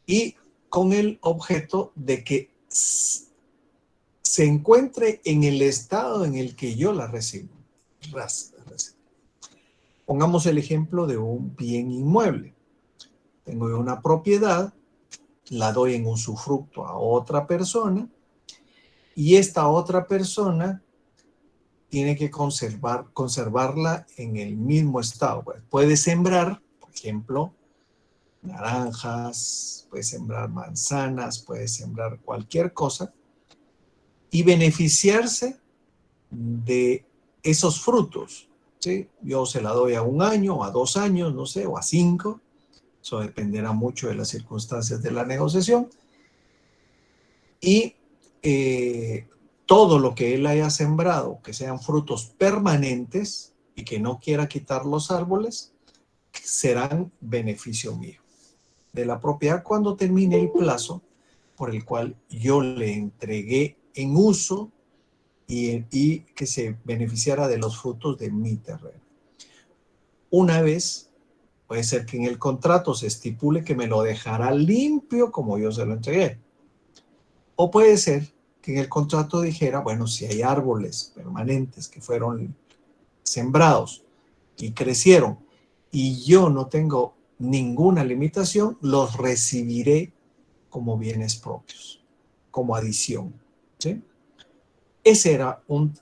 y con el objeto de que se encuentre en el estado en el que yo la recibo. Pongamos el ejemplo de un bien inmueble. Tengo una propiedad, la doy en usufructo a otra persona y esta otra persona tiene que conservarla en el mismo estado. Puede sembrar, por ejemplo, naranjas, puede sembrar manzanas, puede sembrar cualquier cosa y beneficiarse de esos frutos. ¿Sí? Yo se la doy a 1 año, o a 2 años, no sé, o a 5. Eso dependerá mucho de las circunstancias de la negociación. Y todo lo que él haya sembrado, que sean frutos permanentes y que no quiera quitar los árboles, serán beneficio mío de la propiedad cuando termine el plazo por el cual yo le entregué en uso y que se beneficiara de los frutos de mi terreno. Una vez, puede ser que en el contrato se estipule que me lo dejará limpio como yo se lo entregué. O puede ser que en el contrato dijera, bueno, si hay árboles permanentes que fueron sembrados y crecieron y yo no tengo ninguna limitación, los recibiré como bienes propios, como adición. ¿Sí? Ese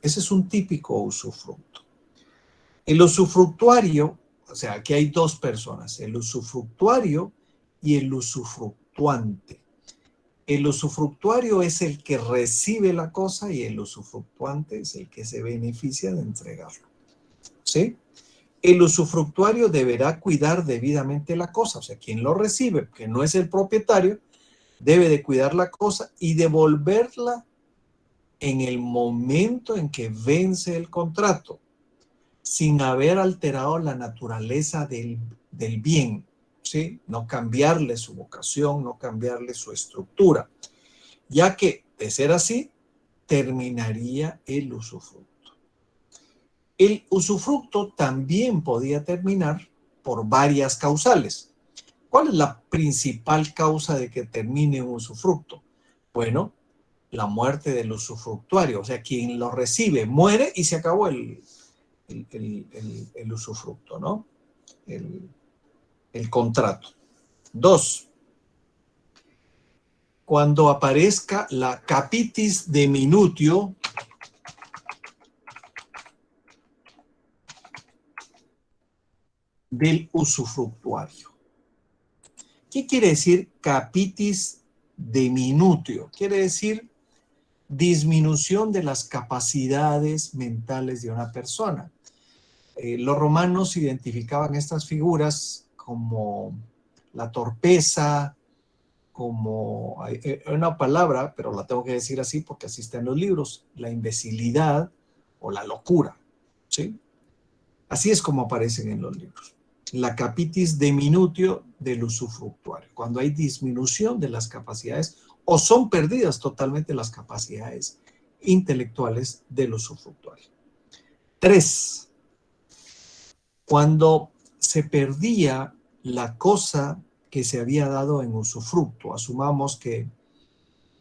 es un típico usufructo. El usufructuario, o sea, aquí hay dos personas, el usufructuario y el usufructuante. El usufructuario es el que recibe la cosa y el usufructuante es el que se beneficia de entregarlo. ¿Sí? El usufructuario deberá cuidar debidamente la cosa, o sea, quien lo recibe, que no es el propietario, debe de cuidar la cosa y devolverla en el momento en que vence el contrato, sin haber alterado la naturaleza del bien, ¿sí? No cambiarle su vocación, no cambiarle su estructura, ya que, de ser así, terminaría el usufructo. El usufructo también podía terminar por varias causales. ¿Cuál es la principal causa de que termine un usufructo? Bueno, la muerte del usufructuario, o sea, quien lo recibe muere y se acabó el usufructo, ¿no? El contrato. 2, cuando aparezca la capitis de minutio del usufructuario. ¿Qué quiere decir capitis de minutio? Quiere decir disminución de las capacidades mentales de una persona. Los romanos identificaban estas figuras como la torpeza, como una palabra, pero la tengo que decir así porque así está en los libros, la imbecilidad o la locura, ¿sí? Así es como aparecen en los libros. La capitis diminutio del usufructuario, cuando hay disminución de las capacidades o son perdidas totalmente las capacidades intelectuales del usufructuario. 3, cuando se perdía la cosa que se había dado en usufructo. Asumamos que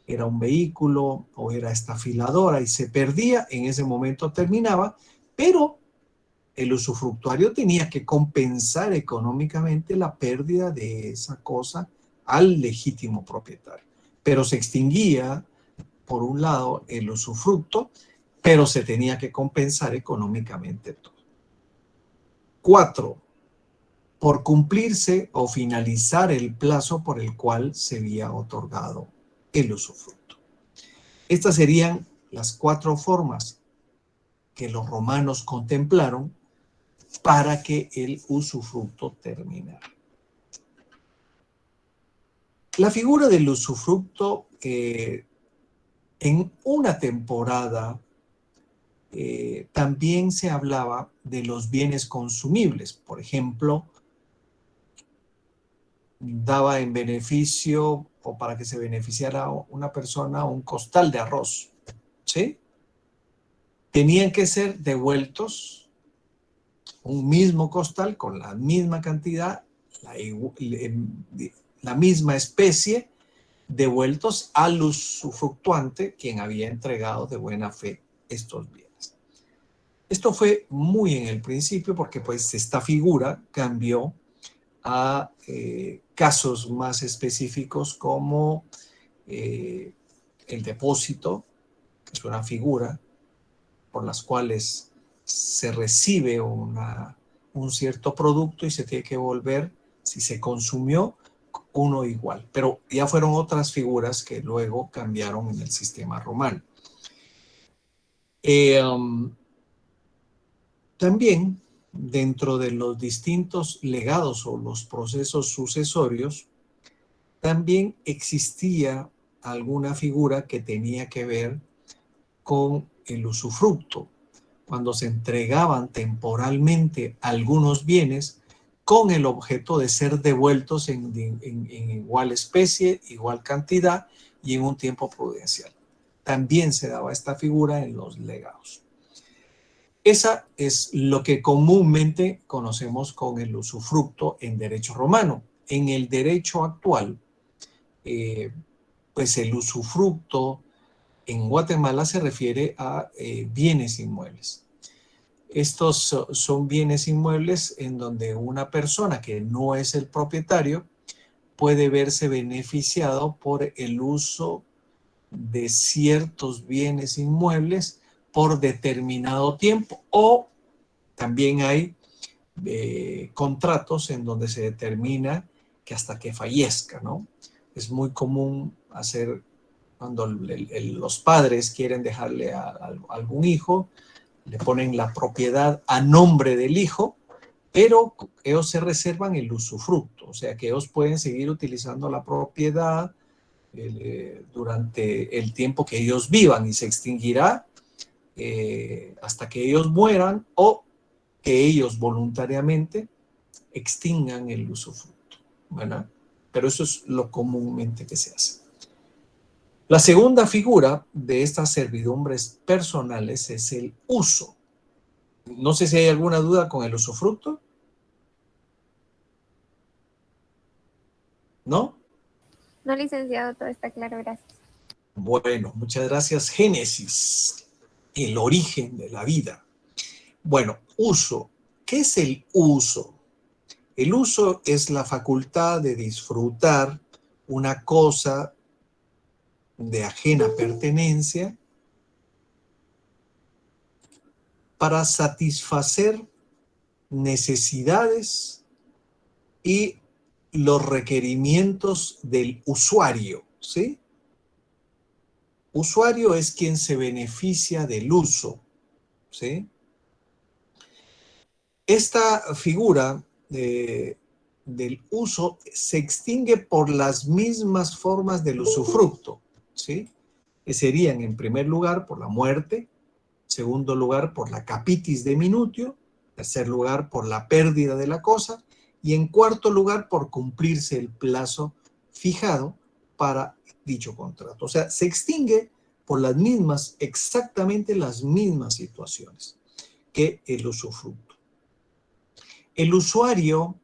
era un vehículo o era esta afiladora y se perdía, en ese momento terminaba, pero el usufructuario tenía que compensar económicamente la pérdida de esa cosa al legítimo propietario. Pero se extinguía, por un lado, el usufructo, pero se tenía que compensar económicamente todo. 4, por cumplirse o finalizar el plazo por el cual se había otorgado el usufructo. Estas serían las 4 formas que los romanos contemplaron para que el usufructo terminara. La figura del usufructo en una temporada también se hablaba de los bienes consumibles. Por ejemplo, daba en beneficio o para que se beneficiara una persona un costal de arroz, ¿sí? Tenían que ser devueltos un mismo costal con la misma cantidad, la misma especie devueltos al usufructuante, quien había entregado de buena fe estos bienes. Esto fue muy en el principio porque pues esta figura cambió a casos más específicos como el depósito, que es una figura por las cuales se recibe un cierto producto y se tiene que volver, si se consumió, uno igual. Pero ya fueron otras figuras que luego cambiaron en el sistema romano. También dentro de los distintos legados o los procesos sucesorios, también existía alguna figura que tenía que ver con el usufructo, cuando se entregaban temporalmente algunos bienes con el objeto de ser devueltos en igual especie, igual cantidad y en un tiempo prudencial. También se daba esta figura en los legados. Esa es lo que comúnmente conocemos con el usufructo en derecho romano. En el derecho actual, pues el usufructo en Guatemala se refiere a bienes inmuebles. Estos son bienes inmuebles en donde una persona que no es el propietario puede verse beneficiado por el uso de ciertos bienes inmuebles por determinado tiempo, o también hay contratos en donde se determina que hasta que fallezca, ¿no? Es muy común hacer cuando los padres quieren dejarle a algún hijo, le ponen la propiedad a nombre del hijo, pero ellos se reservan el usufructo, o sea que ellos pueden seguir utilizando la propiedad durante el tiempo que ellos vivan y se extinguirá hasta que ellos mueran o que ellos voluntariamente extingan el usufructo, ¿verdad? Pero eso es lo comúnmente que se hace. La segunda figura de estas servidumbres personales es el uso. No sé si hay alguna duda con el usufructo. ¿No? No, licenciado, todo está claro, gracias. Bueno, muchas gracias. Génesis, el origen de la vida. Bueno, uso. ¿Qué es el uso? El uso es la facultad de disfrutar una cosa de ajena pertenencia para satisfacer necesidades y los requerimientos del usuario, ¿sí? Usuario es quien se beneficia del uso, ¿sí? Esta figura del uso se extingue por las mismas formas del usufructo, ¿sí? Que serían, en primer lugar, por la muerte, segundo lugar, por la capitis de minutio, tercer lugar, por la pérdida de la cosa, y en cuarto lugar, por cumplirse el plazo fijado para dicho contrato. O sea, se extingue por las mismas, exactamente las mismas situaciones que el usufructo. El usuario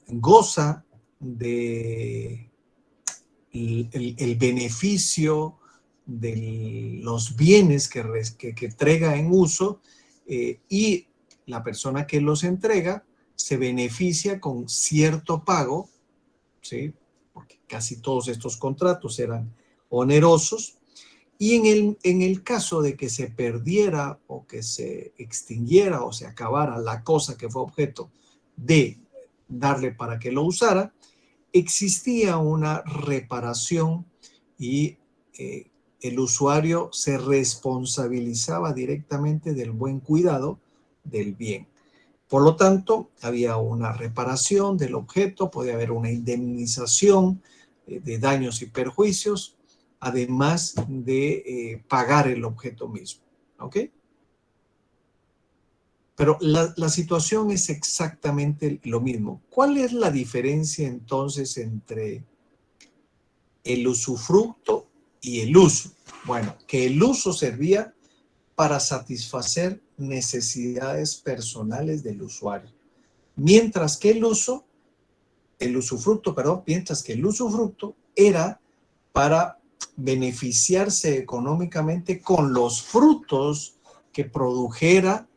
goza de el beneficio de los bienes que entrega en uso y la persona que los entrega se beneficia con cierto pago, ¿sí? Porque casi todos estos contratos eran onerosos, y en el caso de que se perdiera o que se extinguiera o se acabara la cosa que fue objeto de darle para que lo usara, existía una reparación y el usuario se responsabilizaba directamente del buen cuidado del bien. Por lo tanto, había una reparación del objeto, podía haber una indemnización de daños y perjuicios, además de pagar el objeto mismo. ¿Ok? Pero la situación es exactamente lo mismo. ¿Cuál es la diferencia entonces entre el usufructo y el uso? Bueno, que el uso servía para satisfacer necesidades personales del usuario, mientras que el uso el usufructo, perdón, mientras que el usufructo era para beneficiarse económicamente con los frutos que produjera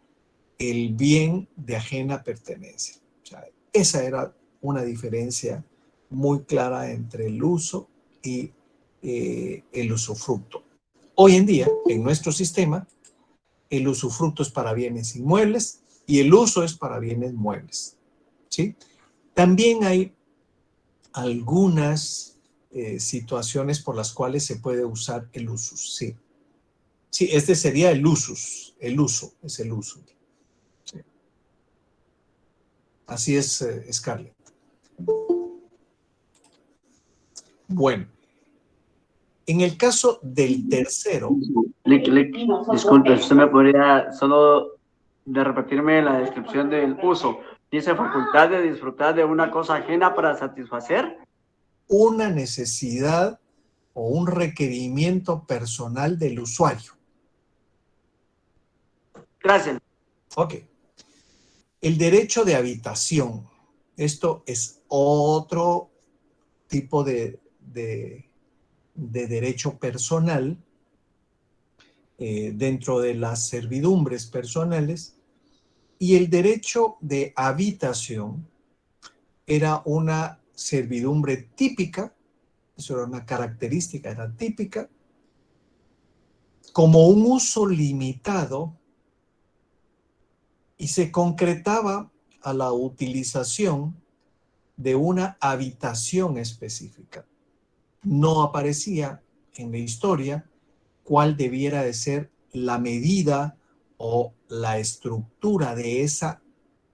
el bien de ajena pertenencia. O sea, esa era una diferencia muy clara entre el uso y el usufructo. Hoy en día, en nuestro sistema, el usufructo es para bienes inmuebles y el uso es para bienes muebles, ¿sí? También hay algunas situaciones por las cuales se puede usar el usus, sí. Sí, este sería el usus, el uso, es el uso. Sí. Así es, Scarlett. Bueno, en el caso del tercero. Disculpe, ¿usted me podría solo de repetirme la descripción del uso? Dice facultad de disfrutar de una cosa ajena para satisfacer. Una necesidad o un requerimiento personal del usuario. Gracias. Ok. El derecho de habitación. Esto es otro tipo de derecho personal dentro de las servidumbres personales. Y el derecho de habitación era una servidumbre típica, eso era una característica, era típica, como un uso limitado y se concretaba a la utilización de una habitación específica. No aparecía en la historia cuál debiera de ser la medida o la estructura de esa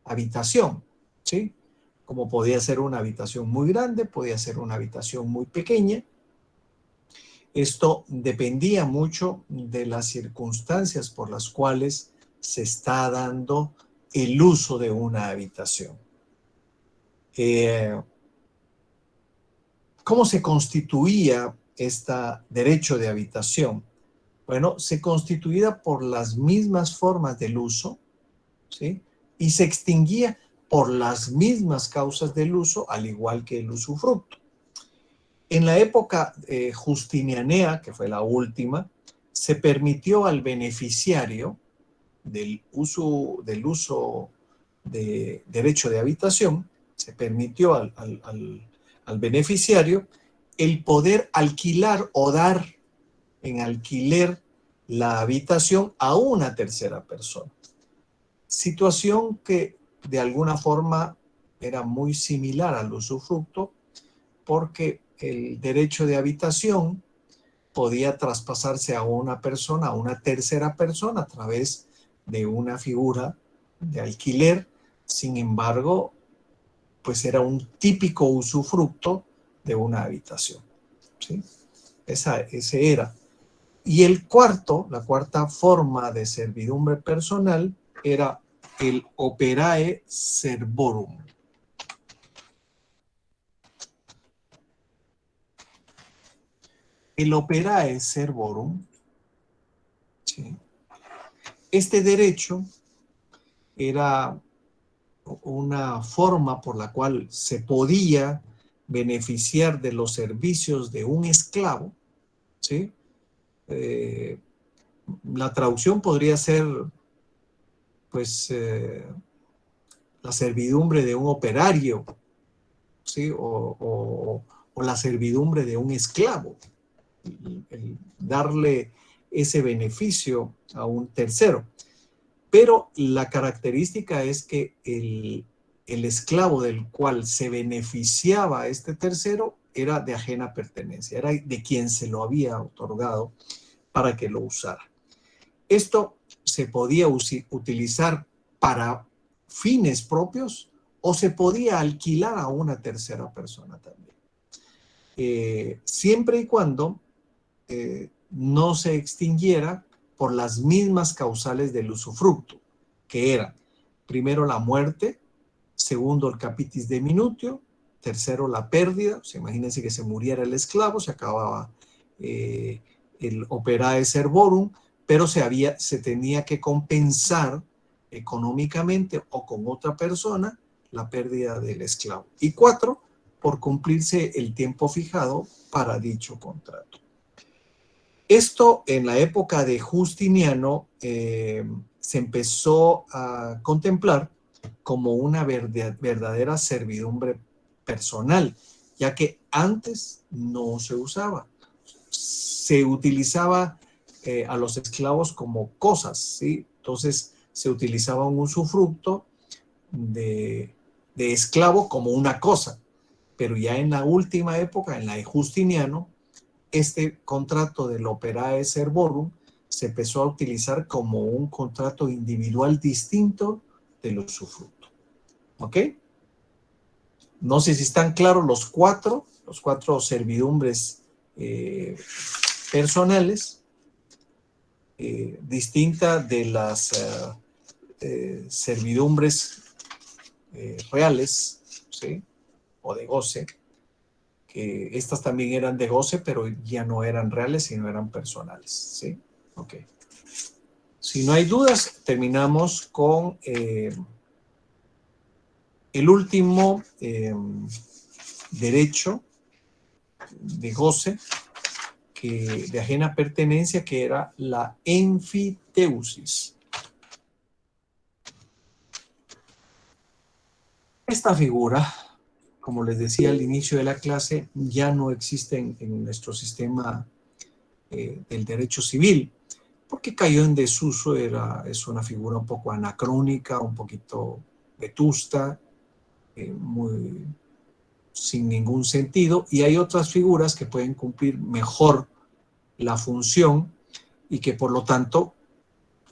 habitación, ¿sí? Como podía ser una habitación muy grande, podía ser una habitación muy pequeña. Esto dependía mucho de las circunstancias por las cuales se está dando el uso de una habitación. ¿Cómo se constituía este derecho de habitación? Bueno, se constituía por las mismas formas del uso, ¿sí? Y se extinguía por las mismas causas del uso, al igual que el usufructo. En la época justinianea, que fue la última, se permitió al beneficiario del uso de derecho de habitación, se permitió al beneficiario el poder alquilar o dar en alquiler la habitación a una tercera persona. Situación que de alguna forma era muy similar al usufructo, porque el derecho de habitación podía traspasarse a una persona, a una tercera persona, a través de una figura de alquiler. Sin embargo, pues era un típico usufructo de una habitación, ¿sí? Ese era. Y la cuarta forma de servidumbre personal era el operae servorum. El operae servorum, ¿sí? Este derecho era una forma por la cual se podía beneficiar de los servicios de un esclavo, ¿sí? La traducción podría ser, pues, la servidumbre de un operario, ¿sí? O la servidumbre de un esclavo, el darle ese beneficio a un tercero. Pero la característica es que el esclavo del cual se beneficiaba este tercero era de ajena pertenencia, era de quien se lo había otorgado para que lo usara. Esto se podía utilizar para fines propios o se podía alquilar a una tercera persona también. Siempre y cuando no se extinguiera por las mismas causales del usufructo, que eran, primero, la muerte, segundo, el capitis de minutio, tercero, la pérdida. O sea, imagínense que se muriera el esclavo, se acababa el operae servorum, pero se tenía que compensar económicamente o con otra persona la pérdida del esclavo. Y 4, por cumplirse el tiempo fijado para dicho contrato. Esto en la época de Justiniano se empezó a contemplar como una verdadera servidumbre personal, ya que antes no se usaba. Se utilizaba a los esclavos como cosas, ¿sí? Entonces se utilizaba un usufructo de esclavo como una cosa, pero ya en la última época, en la de Justiniano, este contrato del operae servorum se empezó a utilizar como un contrato individual distinto del usufructo. ¿Ok? No sé si están claros los cuatro servidumbres personales, distinta de las servidumbres reales, ¿sí? O de goce, que estas también eran de goce, pero ya no eran reales, sino eran personales, ¿sí? Ok. Si no hay dudas, terminamos con el último derecho de goce, de ajena pertenencia, que era la enfiteusis. Esta figura, como les decía al inicio de la clase, ya no existe en nuestro sistema del derecho civil, porque cayó en desuso, es una figura un poco anacrónica, un poquito vetusta, sin ningún sentido, y hay otras figuras que pueden cumplir mejor la función y que por lo tanto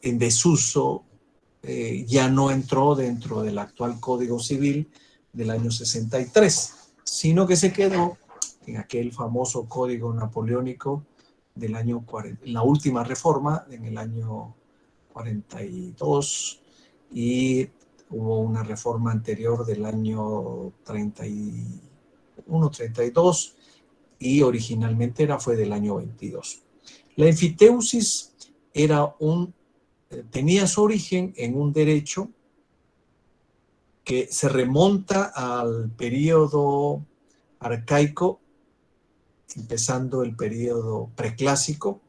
en desuso ya no entró dentro del actual Código Civil del año 63, sino que se quedó en aquel famoso Código Napoleónico del año 40, en la última reforma, en el año 42, y hubo una reforma anterior del año 31, 32, y originalmente fue del año 22. La enfiteusis tenía su origen en un derecho que se remonta al periodo arcaico, empezando el periodo preclásico,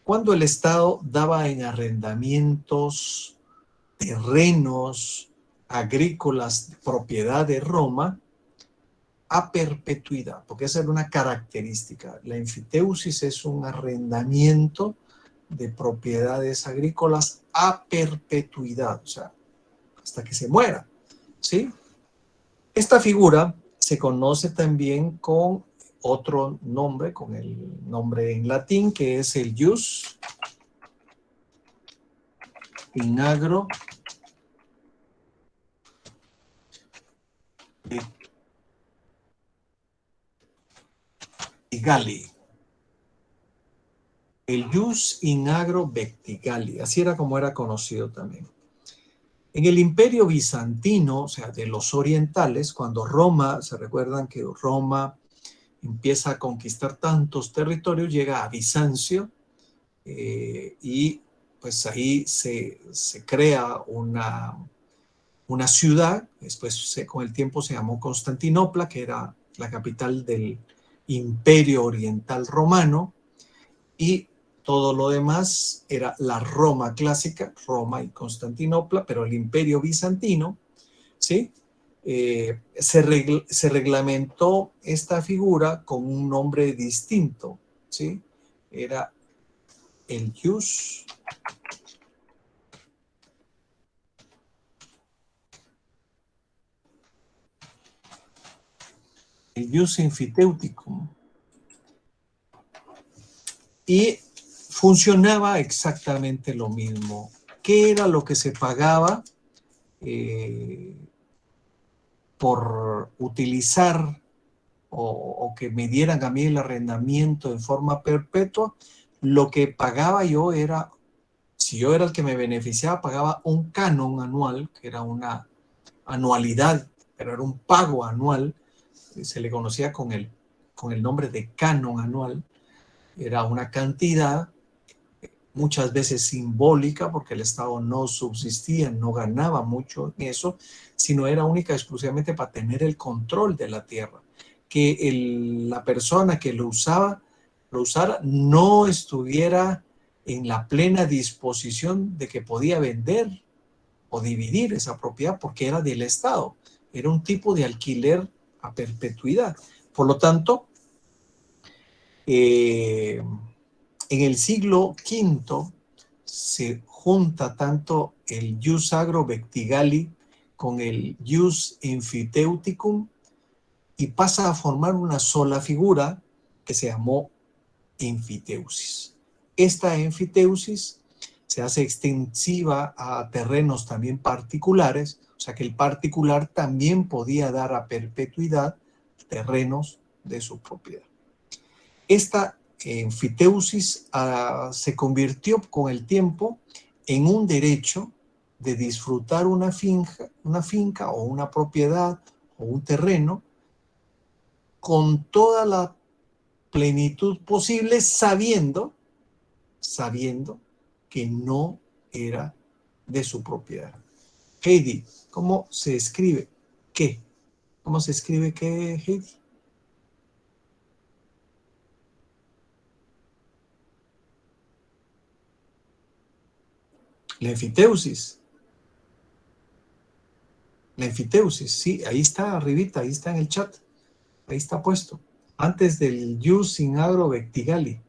cuando el Estado daba en arrendamientos terrenos agrícolas propiedad de Roma a perpetuidad, porque esa era una característica. La enfiteusis es un arrendamiento de propiedades agrícolas a perpetuidad, o sea, hasta que se muera, ¿sí? Esta figura se conoce también con otro nombre, con el nombre en latín, que es el jus in agro vectigali. El jus in agro vectigali, así era como era conocido también. En el Imperio Bizantino, o sea, de los orientales, cuando Roma, se recuerdan que Roma empieza a conquistar tantos territorios, llega a Bizancio y pues ahí se crea una ciudad, después con el tiempo se llamó Constantinopla, que era la capital del Imperio Oriental Romano, y todo lo demás era la Roma clásica, Roma y Constantinopla, pero el Imperio Bizantino, ¿sí? Se reglamentó esta figura con un nombre distinto, ¿sí? Era el jus enfiteuticum, y funcionaba exactamente lo mismo. ¿Qué era lo que se pagaba por utilizar o que me dieran a mí el arrendamiento en forma perpetua? Lo que pagaba yo era, si yo era el que me beneficiaba, pagaba un canon anual, que era una anualidad, pero era un pago anual, se le conocía con el nombre de canon anual. Era una cantidad muchas veces simbólica, porque el Estado no subsistía, no ganaba mucho en eso, sino era única y exclusivamente para tener el control de la tierra. que la persona que lo usara no estuviera en la plena disposición de que podía vender o dividir esa propiedad porque era del Estado. Era un tipo de alquiler a perpetuidad. Por lo tanto, en el siglo V se junta tanto el jus agro vectigali con el jus emphiteuticum y pasa a formar una sola figura que se llamó enfiteusis. Esta enfiteusis se hace extensiva a terrenos también particulares, o sea que el particular también podía dar a perpetuidad terrenos de su propiedad. Esta enfiteusis se convirtió con el tiempo en un derecho de disfrutar una finca o una propiedad o un terreno con toda la plenitud posible, sabiendo que no era de su propiedad. Heidi, ¿cómo se escribe qué? ¿Cómo se escribe qué, Heidi? La enfiteusis. La enfiteusis, sí, ahí está arribita, ahí está en el chat. Ahí está puesto. Antes del jus in agro vectigali.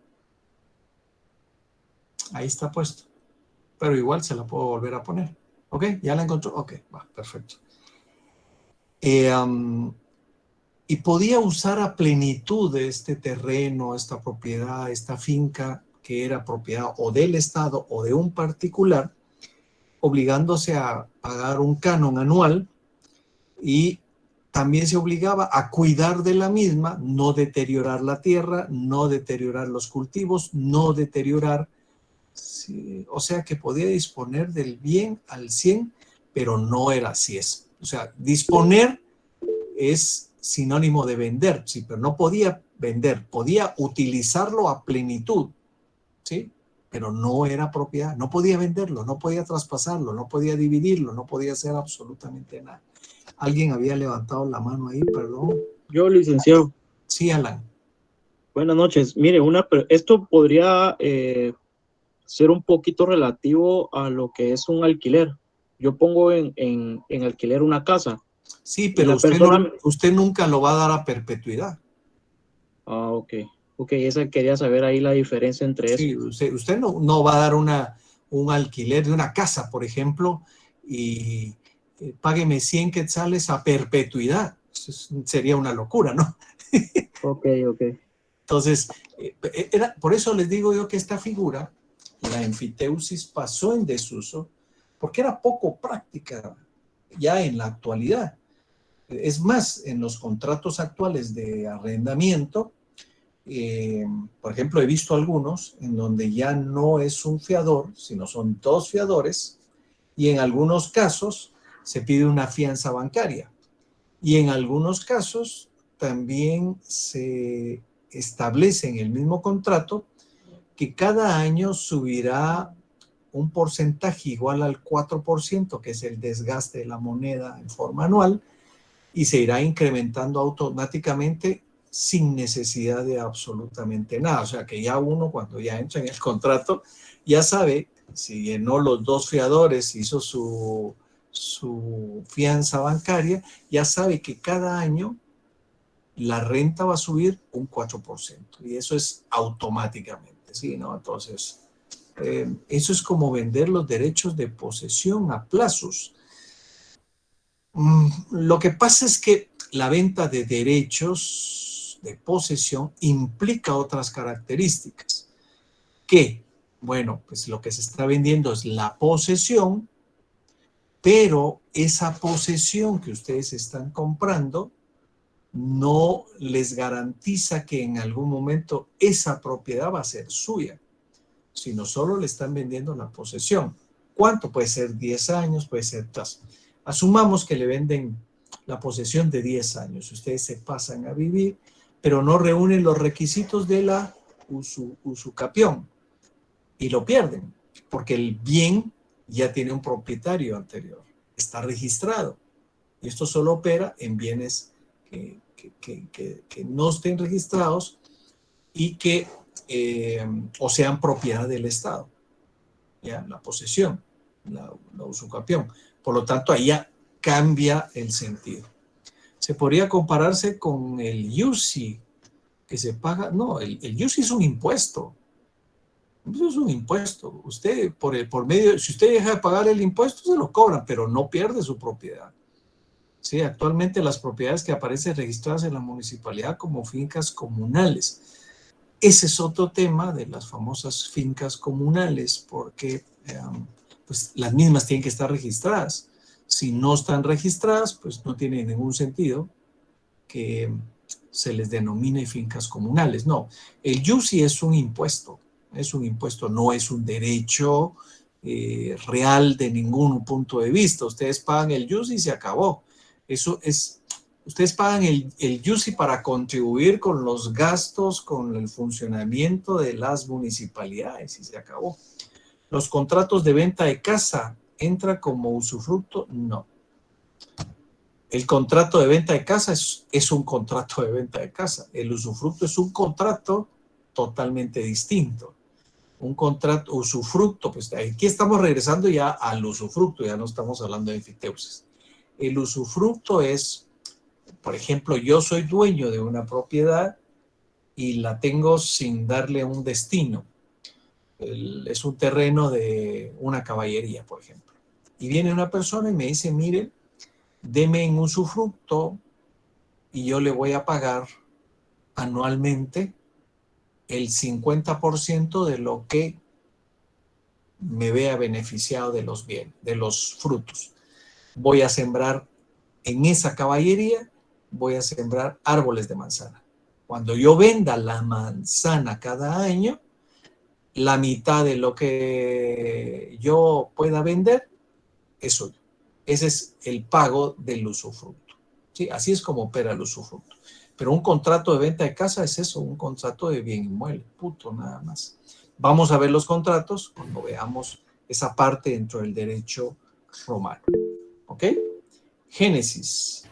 Ahí está puesto. Pero igual se la puedo volver a poner. ¿Ok? ¿Ya la encontró? Ok, va, perfecto. Y podía usar a plenitud de este terreno, esta propiedad, esta finca que era propiedad o del Estado o de un particular, obligándose a pagar un canon anual y también se obligaba a cuidar de la misma, no deteriorar la tierra, no deteriorar los cultivos, no deteriorar, sí, o sea que podía disponer del bien al 100, pero no era así. O sea, disponer es sinónimo de vender, sí, pero no podía vender, podía utilizarlo a plenitud, ¿sí? Pero no era propiedad, no podía venderlo, no podía traspasarlo, no podía dividirlo, no podía hacer absolutamente nada. Alguien había levantado la mano ahí, perdón. Yo, licenciado. Sí, Alan. Buenas noches. Mire, esto podría ser un poquito relativo a lo que es un alquiler. Yo pongo en alquiler una casa. Sí, pero usted nunca lo va a dar a perpetuidad. Ah, ok. Ok, esa quería saber ahí la diferencia entre sí, eso. Usted no va a dar un alquiler de una casa, por ejemplo, y págueme 100 quetzales a perpetuidad. Eso sería una locura, ¿no? Ok. Entonces, por eso les digo yo que esta figura, la enfiteusis, pasó en desuso porque era poco práctica ya en la actualidad. Es más, en los contratos actuales de arrendamiento, por ejemplo, he visto algunos en donde ya no es un fiador, sino son dos fiadores, y en algunos casos se pide una fianza bancaria. Y en algunos casos también se establece en el mismo contrato que cada año subirá un porcentaje igual al 4%, que es el desgaste de la moneda en forma anual, y se irá incrementando automáticamente sin necesidad de absolutamente nada. O sea que ya uno, cuando ya entra en el contrato, ya sabe, si llenó los dos fiadores, hizo su fianza bancaria, ya sabe que cada año la renta va a subir un 4%. Y eso es automáticamente, ¿sí? ¿No? Entonces, eso es como vender los derechos de posesión a plazos. Lo que pasa es que la venta de derechos de posesión implica otras características. Que, bueno, pues lo que se está vendiendo es la posesión, pero esa posesión que ustedes están comprando no les garantiza que en algún momento esa propiedad va a ser suya, sino solo le están vendiendo la posesión. ¿Cuánto? Puede ser 10 años, puede ser... Asumamos que le venden la posesión de 10 años. Ustedes se pasan a vivir, pero no reúnen los requisitos de la usucapión y lo pierden, porque el bien ya tiene un propietario anterior, está registrado. Y esto solo opera en bienes que que no estén registrados y que o sean propiedad del Estado, ¿ya? La posesión, la usucapión. Por lo tanto, ahí ya cambia el sentido. Se podría compararse con el UCI que se paga. No, el UCI es un impuesto. Eso es un impuesto. Usted, por medio, si usted deja de pagar el impuesto, se lo cobran, pero no pierde su propiedad. Sí, actualmente las propiedades que aparecen registradas en la municipalidad como fincas comunales. Ese es otro tema de las famosas fincas comunales, porque pues las mismas tienen que estar registradas. Si no están registradas, pues no tiene ningún sentido que se les denomine fincas comunales. No, el UCI es un impuesto, no es un derecho real de ningún punto de vista. Ustedes pagan el UCI y se acabó. Eso es, ustedes pagan el UCI para contribuir con los gastos, con el funcionamiento de las municipalidades y se acabó. ¿Los contratos de venta de casa entra como usufructo? No. El contrato de venta de casa es un contrato de venta de casa. El usufructo es un contrato totalmente distinto. Un contrato usufructo, pues aquí estamos regresando ya al usufructo, ya no estamos hablando de enfiteusis. El usufructo es, por ejemplo, yo soy dueño de una propiedad y la tengo sin darle un destino. Es un terreno de una caballería, por ejemplo. Y viene una persona y me dice, mire, deme en usufructo y yo le voy a pagar anualmente el 50% de lo que me vea beneficiado de los bienes, de los frutos. Voy a sembrar en esa caballería, voy a sembrar árboles de manzana. Cuando yo venda la manzana cada año, la mitad de lo que yo pueda vender es suyo. Ese es el pago del usufructo. ¿Sí? Así es como opera el usufructo. Pero un contrato de venta de casa es eso, un contrato de bien inmueble, punto, nada más. Vamos a ver los contratos cuando veamos esa parte dentro del derecho romano. ¿Ok? Génesis.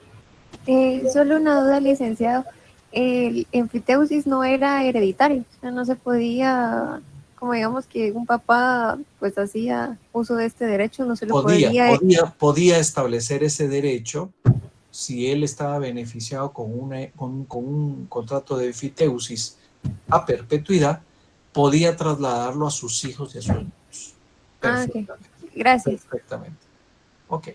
Solo una duda, licenciado. El enfiteusis no era hereditario, o sea, no se podía, como digamos que un papá pues hacía uso de este derecho, no se lo podía establecer ese derecho si él estaba beneficiado con un contrato de enfiteusis a perpetuidad, podía trasladarlo a sus hijos y a sus nietos. Perfectamente. Ok. Gracias. Perfectamente. Ok.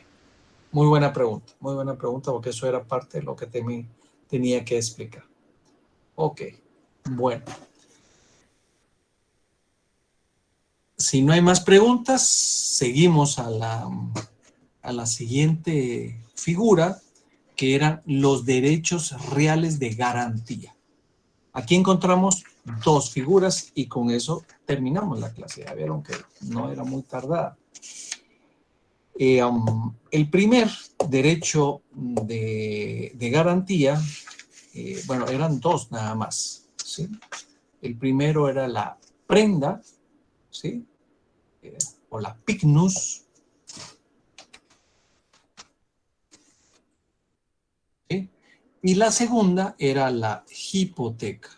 Muy buena pregunta, porque eso era parte de lo que tenía que explicar. Ok, bueno. Si no hay más preguntas, seguimos a la siguiente figura, que eran los derechos reales de garantía. Aquí encontramos dos figuras y con eso terminamos la clase. Ya vieron que no era muy tardada. El primer derecho de garantía, bueno, eran dos nada más, ¿sí? El primero era la prenda, ¿sí? O la pignus, ¿sí? Y la segunda era la hipoteca.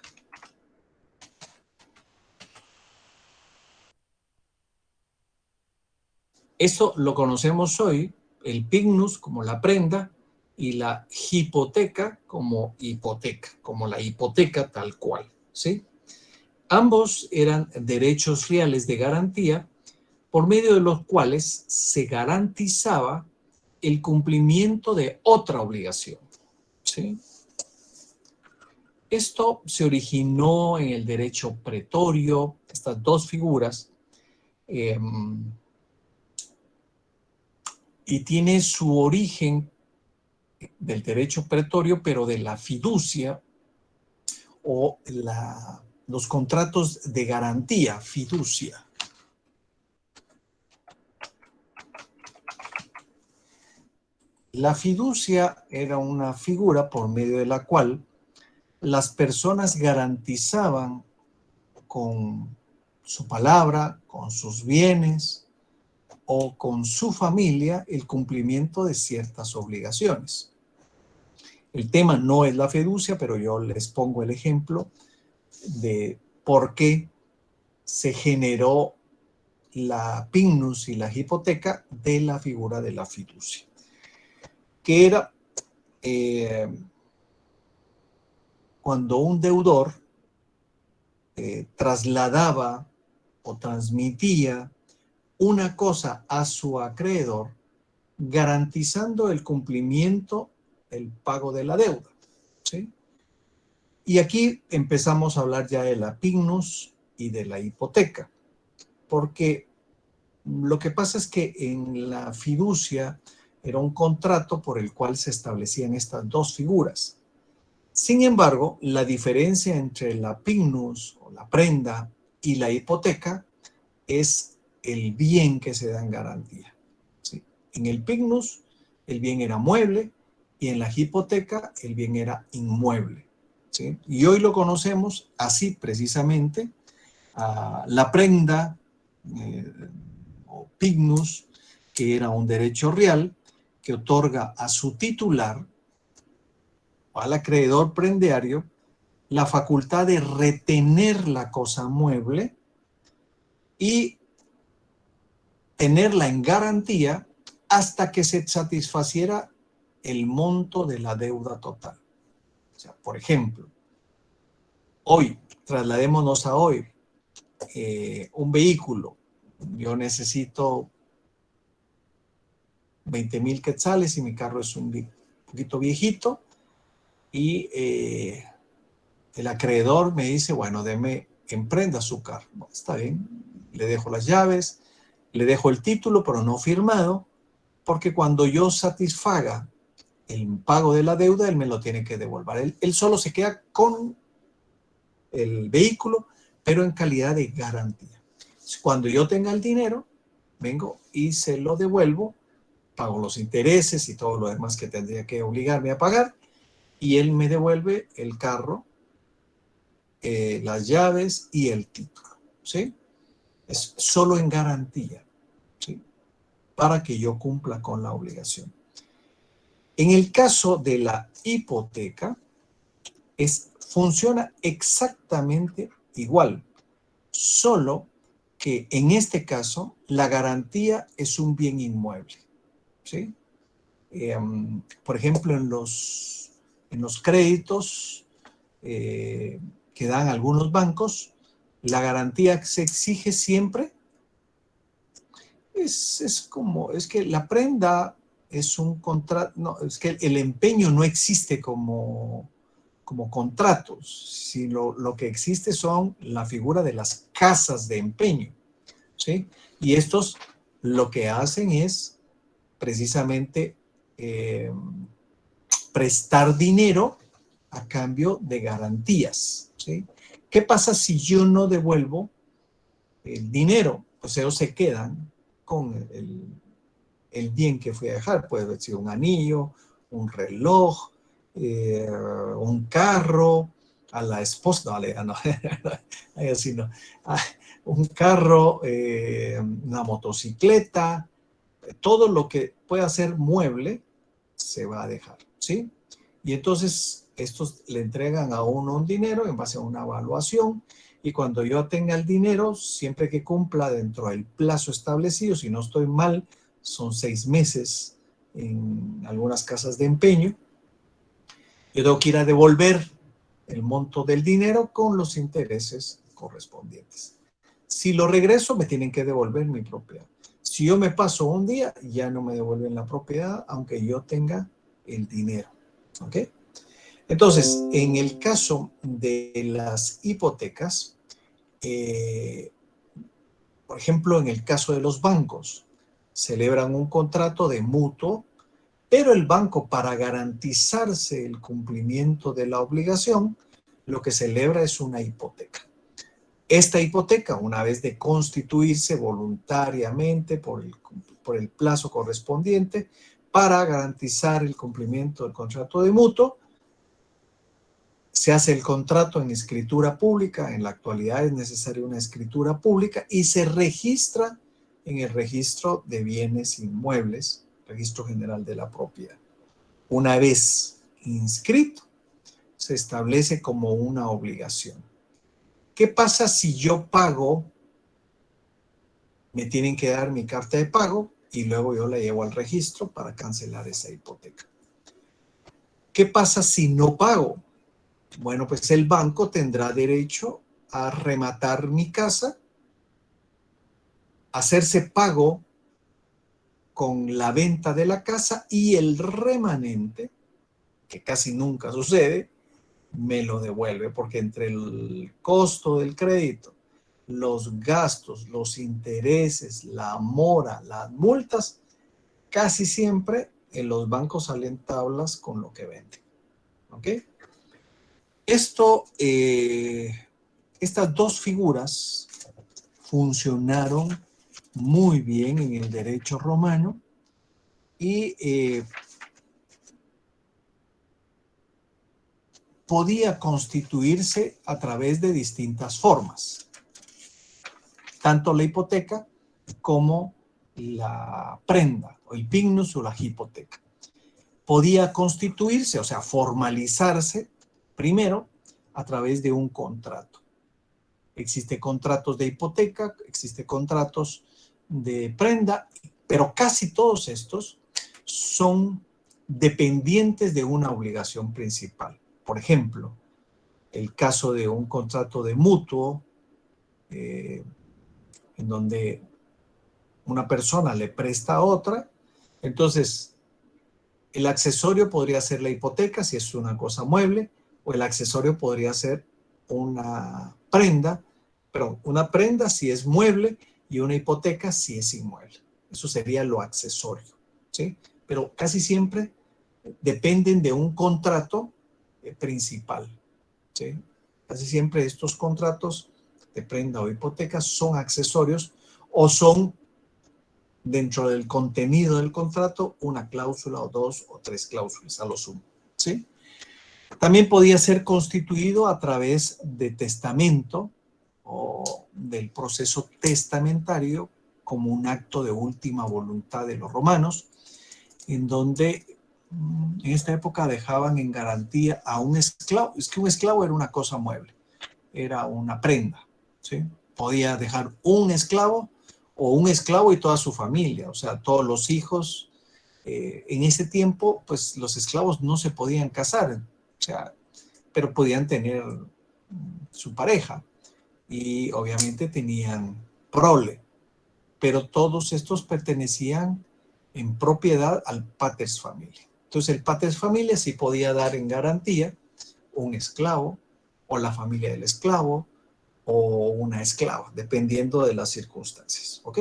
Eso lo conocemos hoy, el pignus como la prenda y la hipoteca como hipoteca, como la hipoteca tal cual, ¿sí? Ambos eran derechos reales de garantía por medio de los cuales se garantizaba el cumplimiento de otra obligación, ¿sí? Esto se originó en el derecho pretorio, estas dos figuras, y tiene su origen del derecho pretorio, pero de la fiducia o los contratos de garantía, fiducia. La fiducia era una figura por medio de la cual las personas garantizaban con su palabra, con sus bienes o con su familia el cumplimiento de ciertas obligaciones. El tema no es la fiducia, pero yo les pongo el ejemplo de por qué se generó la pignus y la hipoteca de la figura de la fiducia, que era cuando un deudor trasladaba o transmitía una cosa a su acreedor, garantizando el cumplimiento del pago de la deuda, ¿sí? Y aquí empezamos a hablar ya de la pignus y de la hipoteca, porque lo que pasa es que en la fiducia era un contrato por el cual se establecían estas dos figuras. Sin embargo, la diferencia entre la pignus o la prenda y la hipoteca es el bien que se da en garantía, ¿sí? En el pignus el bien era mueble y en la hipoteca el bien era inmueble, ¿sí? Y hoy lo conocemos así precisamente. La prenda o pignus, que era un derecho real que otorga a su titular o al acreedor prendario la facultad de retener la cosa mueble y tenerla en garantía hasta que se satisfaciera el monto de la deuda total. O sea, por ejemplo, hoy, trasladémonos a hoy, un vehículo, yo necesito 20,000 quetzales y mi carro es un poquito viejito y el acreedor me dice, bueno, deme en prenda su carro. No, está bien, le dejo las llaves, le dejo el título, pero no firmado, porque cuando yo satisfaga el pago de la deuda, él me lo tiene que devolver. Él solo se queda con el vehículo, pero en calidad de garantía. Cuando yo tenga el dinero, vengo y se lo devuelvo, pago los intereses y todo lo demás que tendría que obligarme a pagar, y él me devuelve el carro, las llaves y el título, ¿sí? Es solo en garantía, ¿sí? Para que yo cumpla con la obligación. En el caso de la hipoteca, funciona exactamente igual, solo que en este caso la garantía es un bien inmueble, ¿sí? Por ejemplo, en los créditos que dan algunos bancos, la garantía que se exige siempre es que la prenda es un contrato, no, es que el empeño no existe como contratos, sino lo que existe son la figura de las casas de empeño, ¿sí? Y estos lo que hacen es precisamente prestar dinero a cambio de garantías, ¿sí? ¿Qué pasa si yo no devuelvo el dinero? Pues ellos se quedan con el bien que fui a dejar. Puede haber sido un anillo, un reloj, un carro, a la esposa, no, así no, un carro, una motocicleta, todo lo que pueda ser mueble se va a dejar, ¿sí? Y entonces estos le entregan a uno un dinero en base a una evaluación, y cuando yo tenga el dinero, siempre que cumpla dentro del plazo establecido, si no estoy mal, son 6 meses en algunas casas de empeño, yo tengo que ir a devolver el monto del dinero con los intereses correspondientes. Si lo regreso, me tienen que devolver mi propiedad. Si yo me paso un día, ya no me devuelven la propiedad, aunque yo tenga el dinero. ¿Ok? Entonces, en el caso de las hipotecas, por ejemplo, en el caso de los bancos, celebran un contrato de mutuo, pero el banco, para garantizarse el cumplimiento de la obligación, lo que celebra es una hipoteca. Esta hipoteca, una vez de constituirse voluntariamente por el plazo correspondiente para garantizar el cumplimiento del contrato de mutuo, se hace el contrato en escritura pública. En la actualidad es necesaria una escritura pública y se registra en el registro de bienes inmuebles, registro general de la propiedad. Una vez inscrito. Se establece como una obligación. ¿Qué pasa si yo pago? Me tienen que dar mi carta de pago y luego yo la llevo al registro para cancelar esa hipoteca. ¿Qué pasa si no pago? Bueno, pues el banco tendrá derecho a rematar mi casa, hacerse pago con la venta de la casa y el remanente, que casi nunca sucede, me lo devuelve, porque entre el costo del crédito, los gastos, los intereses, la mora, las multas, casi siempre en los bancos salen tablas con lo que venden. ¿Ok? Estas dos figuras funcionaron muy bien en el derecho romano y podía constituirse a través de distintas formas, tanto la hipoteca como la prenda, o el pignus o la hipoteca. Podía constituirse, o sea, formalizarse, primero, a través de un contrato. Existen contratos de hipoteca, existen contratos de prenda, pero casi todos estos son dependientes de una obligación principal. Por ejemplo, el caso de un contrato de mutuo, en donde una persona le presta a otra, entonces el accesorio podría ser la hipoteca si es una cosa mueble, o el accesorio podría ser una prenda, pero una prenda si es mueble y una hipoteca si es inmueble. Eso sería lo accesorio, ¿sí? Pero casi siempre dependen de un contrato principal, ¿sí? Casi siempre estos contratos de prenda o hipoteca son accesorios o son dentro del contenido del contrato una cláusula o dos o tres cláusulas a lo sumo, ¿sí? También podía ser constituido a través de testamento o del proceso testamentario como un acto de última voluntad de los romanos, en donde en esta época dejaban en garantía a un esclavo. Es que un esclavo era una cosa mueble, era una prenda, ¿sí? Podía dejar un esclavo o un esclavo y toda su familia, o sea, todos los hijos. En ese tiempo, pues los esclavos no se podían casar, o sea, pero podían tener su pareja y obviamente tenían prole, pero todos estos pertenecían en propiedad al paters familia. Entonces el paters familia sí podía dar en garantía un esclavo o la familia del esclavo o una esclava, dependiendo de las circunstancias, ¿ok?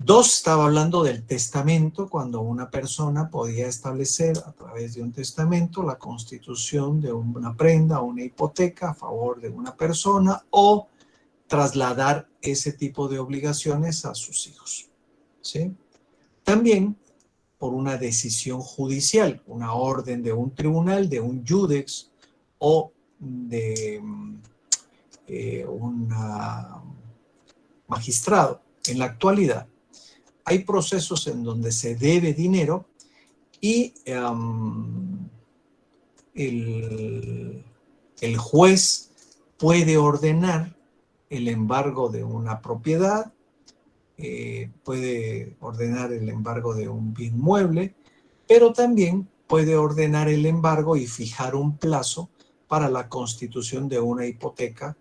Dos, estaba hablando del testamento, cuando una persona podía establecer a través de un testamento la constitución de una prenda o una hipoteca a favor de una persona o trasladar ese tipo de obligaciones a sus hijos, ¿sí? También por una decisión judicial, una orden de un tribunal, de un judex o de un magistrado. En la actualidad hay procesos en donde se debe dinero y el juez puede ordenar el embargo de una propiedad, puede ordenar el embargo de un bien mueble, pero también puede ordenar el embargo y fijar un plazo para la constitución de una hipoteca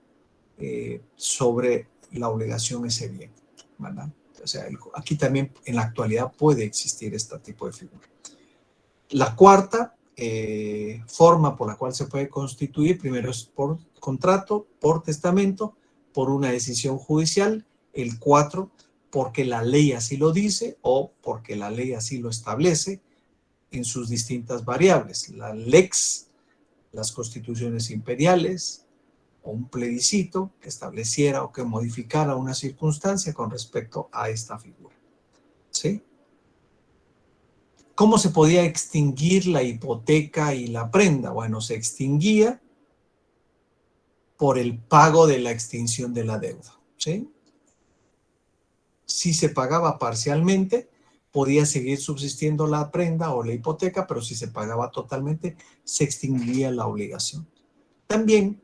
sobre la obligación ese bien, ¿verdad? O sea, aquí también en la actualidad puede existir este tipo de figura. La cuarta forma por la cual se puede constituir, primero es por contrato, por testamento, por una decisión judicial. El 4, porque la ley así lo dice o porque la ley así lo establece en sus distintas variables. La lex, las constituciones imperiales, o un plebiscito que estableciera o que modificara una circunstancia con respecto a esta figura, ¿sí? ¿Cómo se podía extinguir la hipoteca y la prenda? Bueno, se extinguía por el pago de la extinción de la deuda, ¿sí? Si se pagaba parcialmente, podía seguir subsistiendo la prenda o la hipoteca, pero si se pagaba totalmente, se extinguía la obligación. También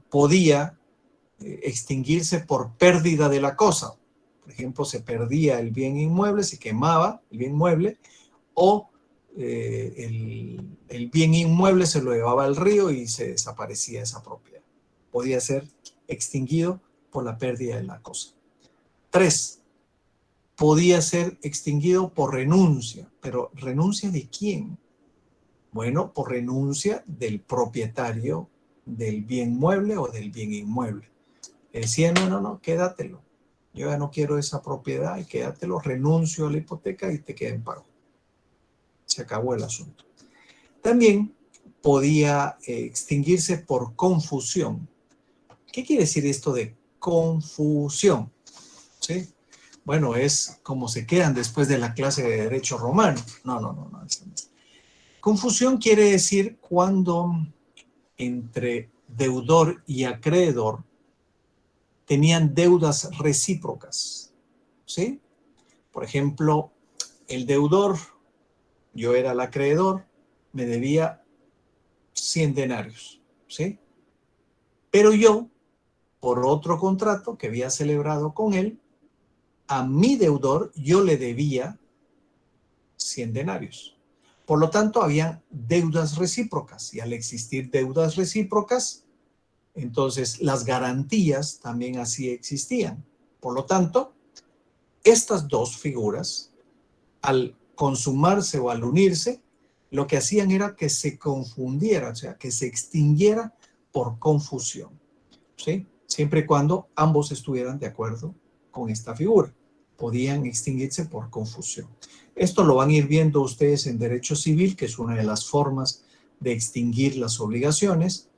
podía extinguirse por pérdida de la cosa. Por ejemplo, se perdía el bien inmueble, se quemaba el bien inmueble, o el bien inmueble se lo llevaba al río y se desaparecía esa propiedad. Podía ser extinguido por la pérdida de la cosa. 3. Podía ser extinguido por renuncia. ¿Pero renuncia de quién? Bueno, por renuncia del propietario del bien mueble o del bien inmueble. Decía, no, quédatelo. Yo ya no quiero esa propiedad y quédatelo, renuncio a la hipoteca y te queda en pago. Se acabó el asunto. También podía extinguirse por confusión. ¿Qué quiere decir esto de confusión? ¿Sí? Bueno, es como se quedan después de la clase de Derecho Romano. No. Confusión quiere decir cuando entre deudor y acreedor tenían deudas recíprocas. ¿Sí? Por ejemplo, el deudor, yo era el acreedor, me debía 100 denarios. ¿Sí? Pero yo, por otro contrato que había celebrado con él, a mi deudor yo le debía 100 denarios. Por lo tanto, había deudas recíprocas y al existir deudas recíprocas, entonces las garantías también así existían. Por lo tanto, estas dos figuras, al consumarse o al unirse, lo que hacían era que se confundiera, o sea, que se extinguiera por confusión. ¿Sí? Siempre y cuando ambos estuvieran de acuerdo con esta figura. Podían extinguirse por confusión. Esto lo van a ir viendo ustedes en derecho civil, que es una de las formas de extinguir las obligaciones,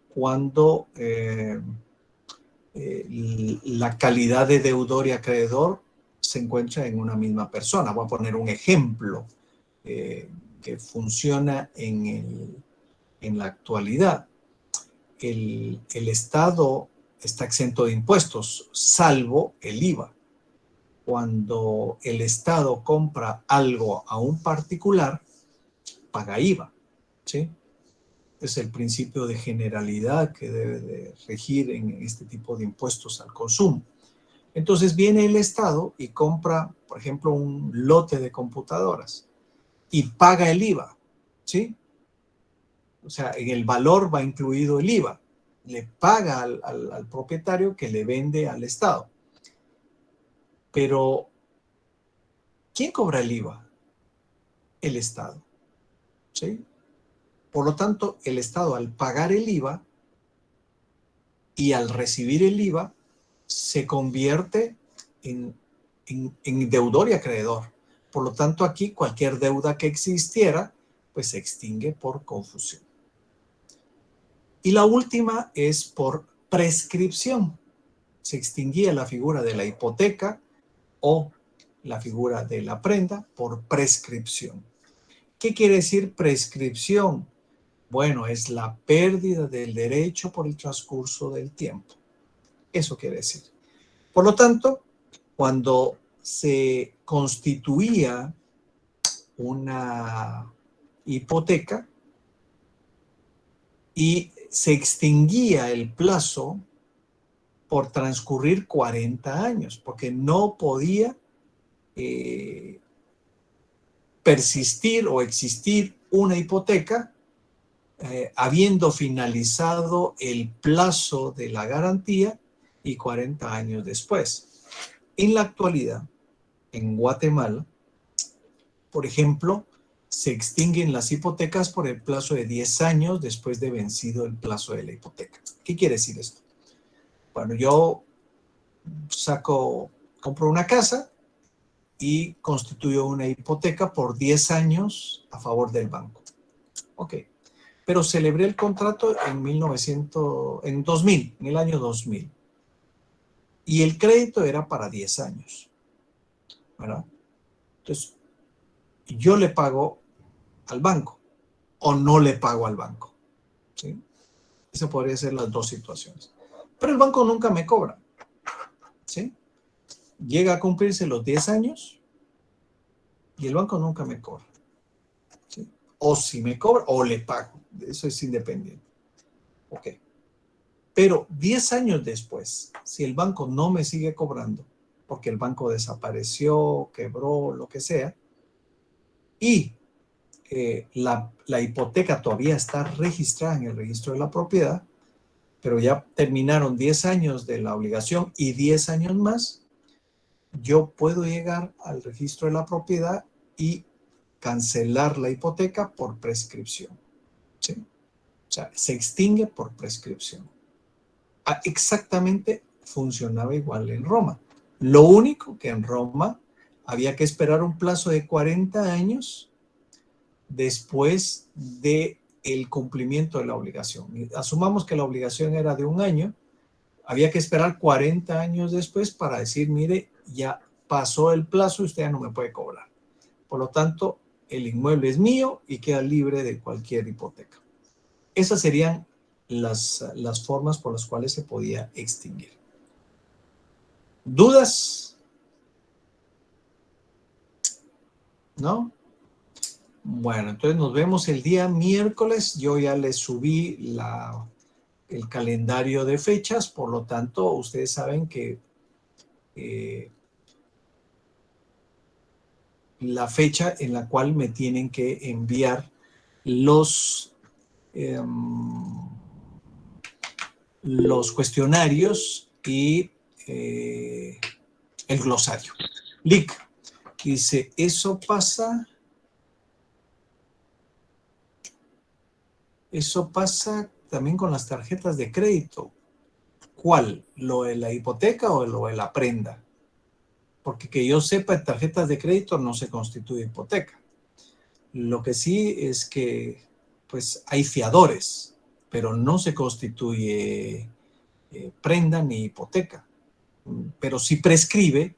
cuando la calidad de deudor y acreedor se encuentra en una misma persona. Voy a poner un ejemplo que funciona en la actualidad. El Estado está exento de impuestos, salvo el IVA. Cuando el Estado compra algo a un particular, paga IVA, ¿sí? Es el principio de generalidad que debe de regir en este tipo de impuestos al consumo. Entonces viene el Estado y compra, por ejemplo, un lote de computadoras y paga el IVA, ¿sí? O sea, en el valor va incluido el IVA. Le paga al propietario que le vende al Estado. Pero, ¿quién cobra el IVA? El Estado, ¿sí? Por lo tanto, el Estado al pagar el IVA y al recibir el IVA se convierte en deudor y acreedor. Por lo tanto, aquí cualquier deuda que existiera, pues se extingue por confusión. Y la última es por prescripción. Se extinguía la figura de la hipoteca o la figura de la prenda por prescripción. ¿Qué quiere decir prescripción? Bueno, es la pérdida del derecho por el transcurso del tiempo. Eso quiere decir. Por lo tanto, cuando se constituía una hipoteca y se extinguía el plazo por transcurrir 40 años, porque no podía persistir o existir una hipoteca habiendo finalizado el plazo de la garantía y 40 años después. En la actualidad, en Guatemala, por ejemplo, se extinguen las hipotecas por el plazo de 10 años después de vencido el plazo de la hipoteca. ¿Qué quiere decir esto? Bueno, yo compro una casa y constituyo una hipoteca por 10 años a favor del banco. Ok. Pero celebré el contrato en el año 2000. Y el crédito era para 10 años. ¿Verdad? Entonces, yo le pago al banco o no le pago al banco. ¿Sí? Esas podrían ser las dos situaciones. Pero el banco nunca me cobra. ¿Sí? Llega a cumplirse los 10 años y el banco nunca me cobra. ¿Sí? O si me cobra, o le pago. Eso es independiente. Ok. Pero 10 años después, si el banco no me sigue cobrando, porque el banco desapareció, quebró, lo que sea, y la hipoteca todavía está registrada en el registro de la propiedad, pero ya terminaron 10 años de la obligación y 10 años más, yo puedo llegar al registro de la propiedad y cancelar la hipoteca por prescripción. ¿Sí? O sea, se extingue por prescripción. Exactamente funcionaba igual en Roma. Lo único que en Roma había que esperar un plazo de 40 años después del cumplimiento de la obligación. Asumamos que la obligación era de 1 año, había que esperar 40 años después para decir, mire, ya pasó el plazo y usted ya no me puede cobrar. Por lo tanto, el inmueble es mío y queda libre de cualquier hipoteca. Esas serían las formas por las cuales se podía extinguir. ¿Dudas? ¿No? Bueno, entonces nos vemos el día miércoles. Yo ya les subí el calendario de fechas, por lo tanto, ustedes saben que la fecha en la cual me tienen que enviar los cuestionarios y el glosario. Lick dice, eso pasa también con las tarjetas de crédito. ¿Cuál? ¿Lo de la hipoteca o lo de la prenda? Porque que yo sepa, tarjetas de crédito no se constituye hipoteca. Lo que sí es que pues hay fiadores, pero no se constituye prenda ni hipoteca. Pero sí prescribe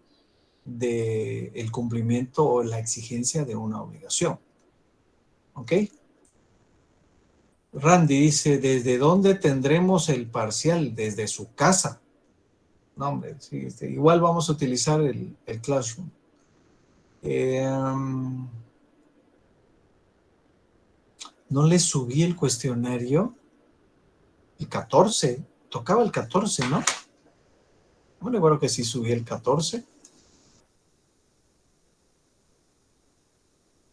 del cumplimiento o la exigencia de una obligación. ¿Ok? Randy dice, ¿desde dónde tendremos el parcial? Desde su casa. No, hombre, sí, igual vamos a utilizar el Classroom. No le subí el cuestionario. El 14. Tocaba el 14, ¿no? Bueno, bueno que sí subí el 14.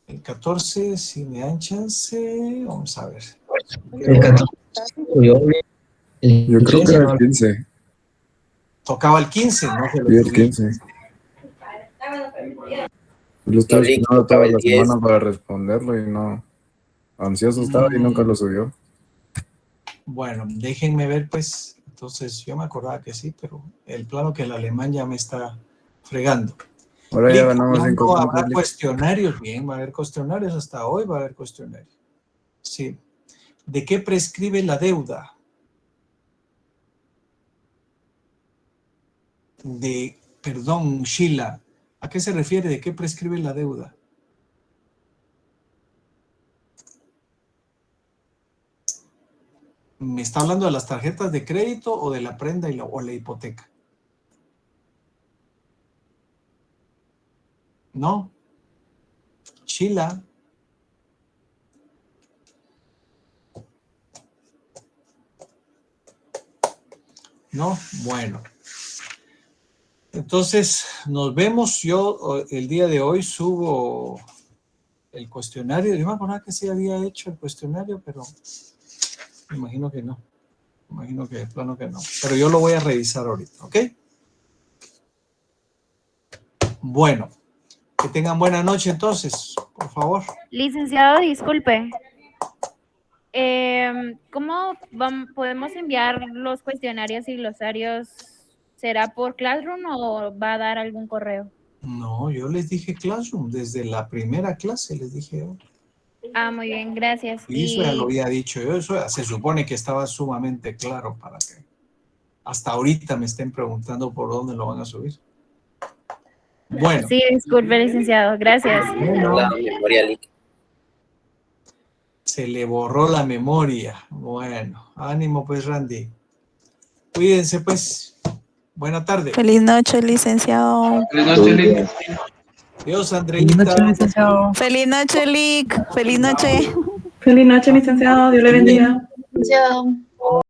El 14, si me dan chance, vamos a ver. El 14 subió. Yo creo que era el 15. Tocaba el 15, no se lo Sí, el subí. 15. Lo estaba esperando toda la semana para responderlo y no. Ansioso estaba y nunca lo subió. Bueno, déjenme ver, pues. Entonces, yo me acordaba que sí, pero el plano que el alemán ya me está fregando. Ahora ya ganamos en habrá cuestionarios, bien, va a haber cuestionarios, hasta hoy va a haber cuestionarios. Sí. ¿De qué prescribe la deuda? Perdón, Sheila, ¿a qué se refiere? ¿De qué prescribe la deuda? ¿Me está hablando de las tarjetas de crédito o de la prenda o la hipoteca? ¿No? Sheila. ¿No? Bueno. Entonces, nos vemos. Yo el día de hoy subo el cuestionario. Yo me acordaba que sí había hecho el cuestionario, pero me imagino que no. Me imagino que de plano que no. Pero yo lo voy a revisar ahorita, ¿ok? Bueno. Que tengan buena noche entonces, por favor. Licenciado, disculpe. ¿Cómo podemos enviar los cuestionarios y glosarios? ¿Será por Classroom o va a dar algún correo? No, yo les dije Classroom, desde la primera clase les dije yo. Ah, muy bien, gracias. Y eso ya lo había dicho yo, eso se supone que estaba sumamente claro para que hasta ahorita me estén preguntando por dónde lo van a subir. Bueno. Sí, disculpe, licenciado, gracias. La memoria líquida. Se le borró la memoria. Bueno, ánimo pues, Randy. Cuídense pues. Buena tarde. Feliz noche, licenciado. Feliz noche, licenciado. Adiós, Andreita. Feliz noche, Lick. Feliz noche. Feliz noche, licenciado. Dios le bendiga. Chao.